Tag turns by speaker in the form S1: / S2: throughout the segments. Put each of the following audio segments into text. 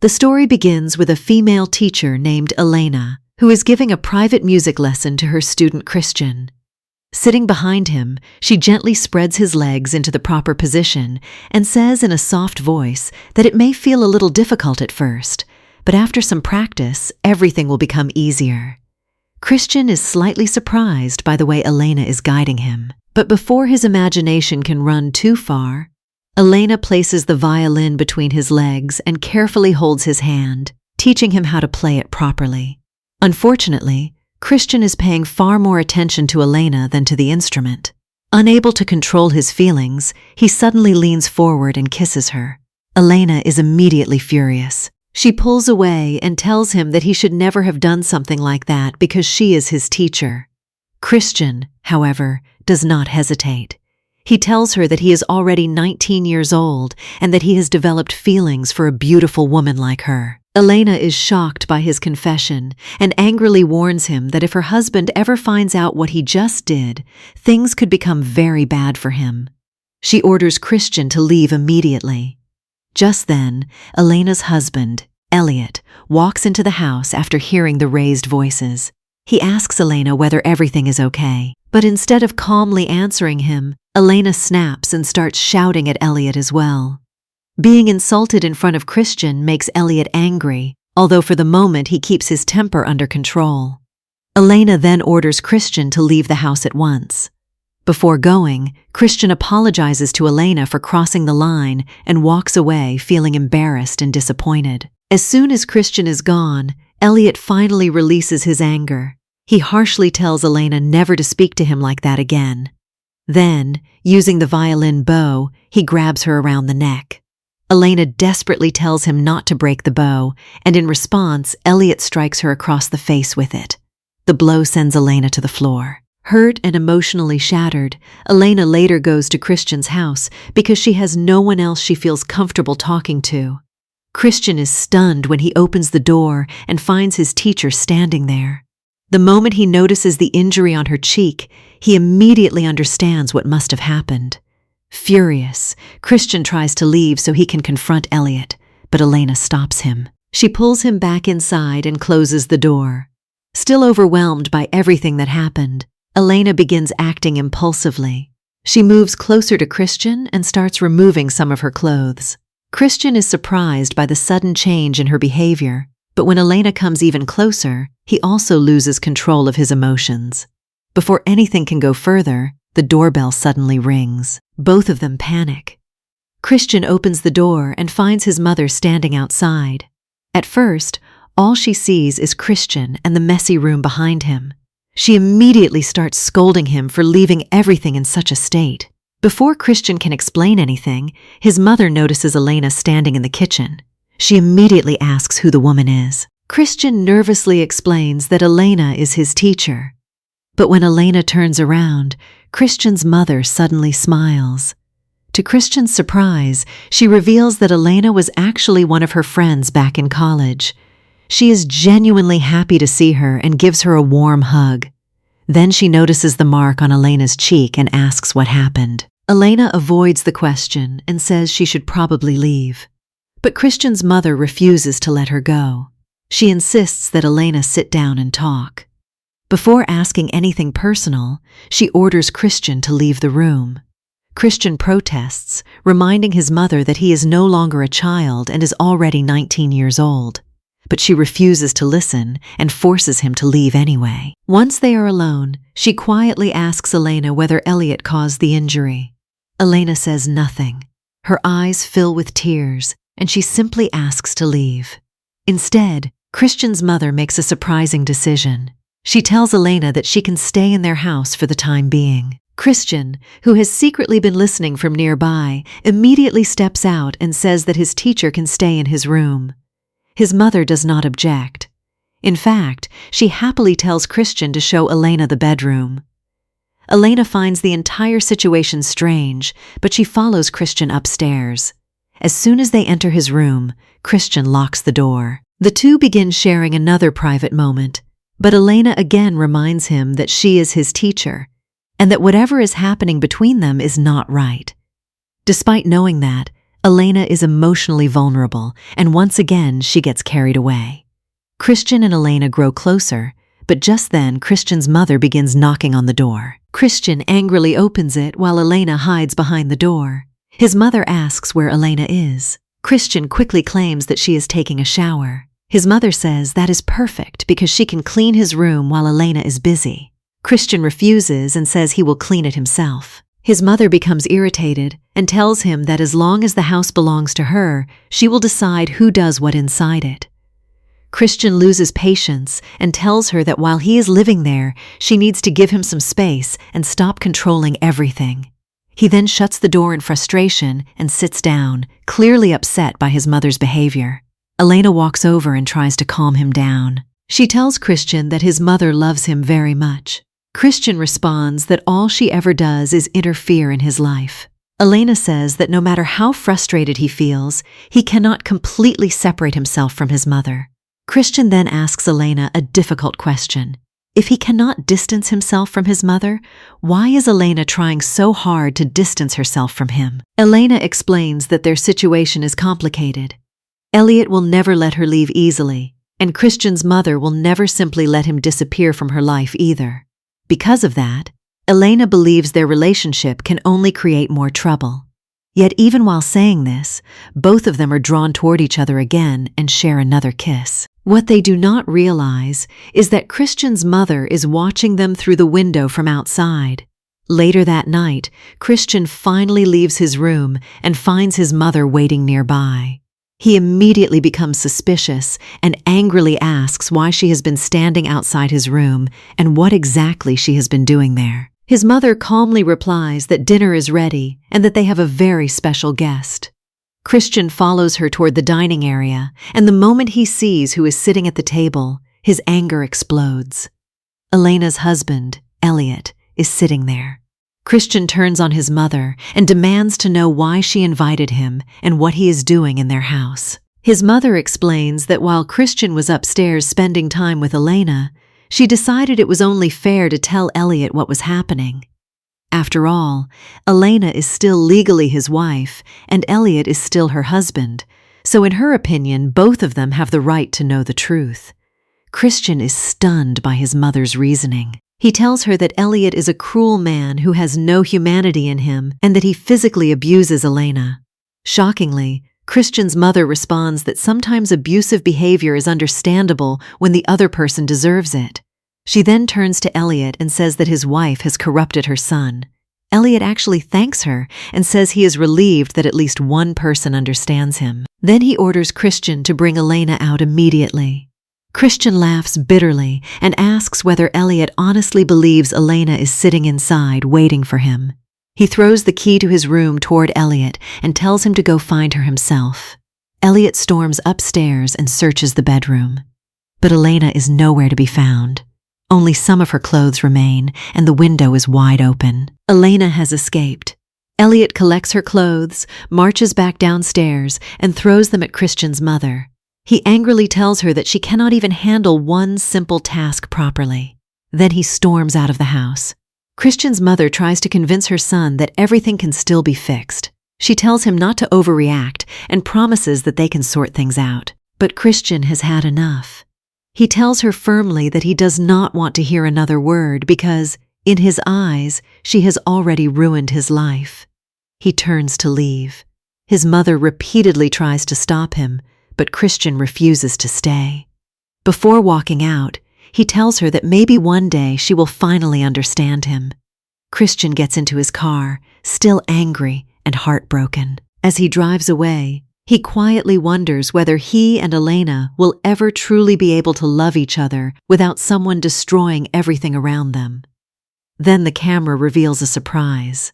S1: The story begins with a female teacher named Elena, who is giving a private music lesson to her student Christian. Sitting behind him, she gently spreads his legs into the proper position and says in a soft voice that it may feel a little difficult at first, but after some practice, everything will become easier. Christian is slightly surprised by the way Elena is guiding him, but before his imagination can run too far, Elena places the violin between his legs and carefully holds his hand, teaching him how to play it properly. Unfortunately, Christian is paying far more attention to Elena than to the instrument. Unable to control his feelings, he suddenly leans forward and kisses her. Elena is immediately furious. She pulls away and tells him that he should never have done something like that because she is his teacher. Christian, however, does not hesitate. He tells her that he is already 19 years old and that he has developed feelings for a beautiful woman like her. Elena is shocked by his confession and angrily warns him that if her husband ever finds out what he just did, things could become very bad for him. She orders Christian to leave immediately. Just then, Elena's husband, Elliot, walks into the house after hearing the raised voices. He asks Elena whether everything is okay, but instead of calmly answering him, Elena snaps and starts shouting at Elliot as well. Being insulted in front of Christian makes Elliot angry, although for the moment he keeps his temper under control. Elena then orders Christian to leave the house at once. Before going, Christian apologizes to Elena for crossing the line and walks away feeling embarrassed and disappointed. As soon as Christian is gone, Elliot finally releases his anger. He harshly tells Elena never to speak to him like that again. Then, using the violin bow, he grabs her around the neck. Elena desperately tells him not to break the bow, and in response, Elliot strikes her across the face with it. The blow sends Elena to the floor. Hurt and emotionally shattered, Elena later goes to Christian's house because she has no one else she feels comfortable talking to. Christian is stunned when he opens the door and finds his teacher standing there. The moment he notices the injury on her cheek, he immediately understands what must have happened. Furious, Christian tries to leave so he can confront Elliot, but Elena stops him. She pulls him back inside and closes the door. Still overwhelmed by everything that happened, Elena begins acting impulsively. She moves closer to Christian and starts removing some of her clothes. Christian is surprised by the sudden change in her behavior, but when Elena comes even closer, he also loses control of his emotions. Before anything can go further, the doorbell suddenly rings. Both of them panic. Christian opens the door and finds his mother standing outside. At first, all she sees is Christian and the messy room behind him. She immediately starts scolding him for leaving everything in such a state. Before Christian can explain anything, his mother notices Elena standing in the kitchen. She immediately asks who the woman is. Christian nervously explains that Elena is his teacher. But when Elena turns around, Christian's mother suddenly smiles. To Christian's surprise, she reveals that Elena was actually one of her friends back in college. She is genuinely happy to see her and gives her a warm hug. Then she notices the mark on Elena's cheek and asks what happened. Elena avoids the question and says she should probably leave. But Christian's mother refuses to let her go. She insists that Elena sit down and talk. Before asking anything personal, she orders Christian to leave the room. Christian protests, reminding his mother that he is no longer a child and is already 19 years old. But she refuses to listen and forces him to leave anyway. Once they are alone, she quietly asks Elena whether Elliot caused the injury. Elena says nothing. Her eyes fill with tears, and she simply asks to leave. Instead, Christian's mother makes a surprising decision. She tells Elena that she can stay in their house for the time being. Christian, who has secretly been listening from nearby, immediately steps out and says that his teacher can stay in his room. His mother does not object. In fact, she happily tells Christian to show Elena the bedroom. Elena finds the entire situation strange, but she follows Christian upstairs. As soon as they enter his room, Christian locks the door. The two begin sharing another private moment, but Elena again reminds him that she is his teacher, and that whatever is happening between them is not right. Despite knowing that, Elena is emotionally vulnerable, and once again she gets carried away. Christian and Elena grow closer, but just then Christian's mother begins knocking on the door. Christian angrily opens it while Elena hides behind the door. His mother asks where Elena is. Christian quickly claims that she is taking a shower. His mother says that is perfect because she can clean his room while Elena is busy. Christian refuses and says he will clean it himself. His mother becomes irritated and tells him that as long as the house belongs to her, she will decide who does what inside it. Christian loses patience and tells her that while he is living there, she needs to give him some space and stop controlling everything. He then shuts the door in frustration and sits down, clearly upset by his mother's behavior. Elena walks over and tries to calm him down. She tells Christian that his mother loves him very much. Christian responds that all she ever does is interfere in his life. Elena says that no matter how frustrated he feels, he cannot completely separate himself from his mother. Christian then asks Elena a difficult question. If he cannot distance himself from his mother, why is Elena trying so hard to distance herself from him? Elena explains that their situation is complicated. Elliot will never let her leave easily, and Christian's mother will never simply let him disappear from her life either. Because of that, Elena believes their relationship can only create more trouble. Yet even while saying this, both of them are drawn toward each other again and share another kiss. What they do not realize is that Christian's mother is watching them through the window from outside. Later that night, Christian finally leaves his room and finds his mother waiting nearby. He immediately becomes suspicious and angrily asks why she has been standing outside his room and what exactly she has been doing there. His mother calmly replies that dinner is ready and that they have a very special guest. Christian follows her toward the dining area, and the moment he sees who is sitting at the table, his anger explodes. Elena's husband, Elliot, is sitting there. Christian turns on his mother and demands to know why she invited him and what he is doing in their house. His mother explains that while Christian was upstairs spending time with Elena, she decided it was only fair to tell Elliot what was happening. After all, Elena is still legally his wife and Elliot is still her husband, so in her opinion, both of them have the right to know the truth. Christian is stunned by his mother's reasoning. He tells her that Elliot is a cruel man who has no humanity in him and that he physically abuses Elena. Shockingly, Christian's mother responds that sometimes abusive behavior is understandable when the other person deserves it. She then turns to Elliot and says that his wife has corrupted her son. Elliot actually thanks her and says he is relieved that at least one person understands him. Then he orders Christian to bring Elena out immediately. Christian laughs bitterly and asks whether Elliot honestly believes Elena is sitting inside waiting for him. He throws the key to his room toward Elliot and tells him to go find her himself. Elliot storms upstairs and searches the bedroom. But Elena is nowhere to be found. Only some of her clothes remain, and the window is wide open. Elena has escaped. Elliot collects her clothes, marches back downstairs, and throws them at Christian's mother. He angrily tells her that she cannot even handle one simple task properly. Then he storms out of the house. Christian's mother tries to convince her son that everything can still be fixed. She tells him not to overreact and promises that they can sort things out. But Christian has had enough. He tells her firmly that he does not want to hear another word because, in his eyes, she has already ruined his life. He turns to leave. His mother repeatedly tries to stop him, but Christian refuses to stay. Before walking out, he tells her that maybe one day she will finally understand him. Christian gets into his car, still angry and heartbroken. As he drives away, he quietly wonders whether he and Elena will ever truly be able to love each other without someone destroying everything around them. Then the camera reveals a surprise.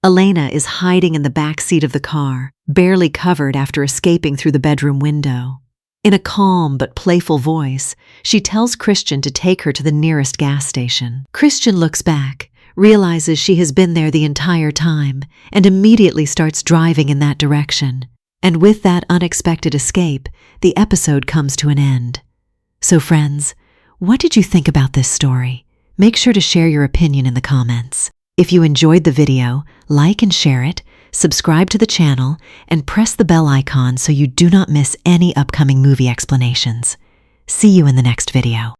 S1: Elena is hiding in the back seat of the car, barely covered after escaping through the bedroom window. In a calm but playful voice, she tells Christian to take her to the nearest gas station. Christian looks back, realizes she has been there the entire time, and immediately starts driving in that direction. And with that unexpected escape, the episode comes to an end. So friends, what did you think about this story? Make sure to share your opinion in the comments. If you enjoyed the video, like and share it, subscribe to the channel, and press the bell icon so you do not miss any upcoming movie explanations. See you in the next video.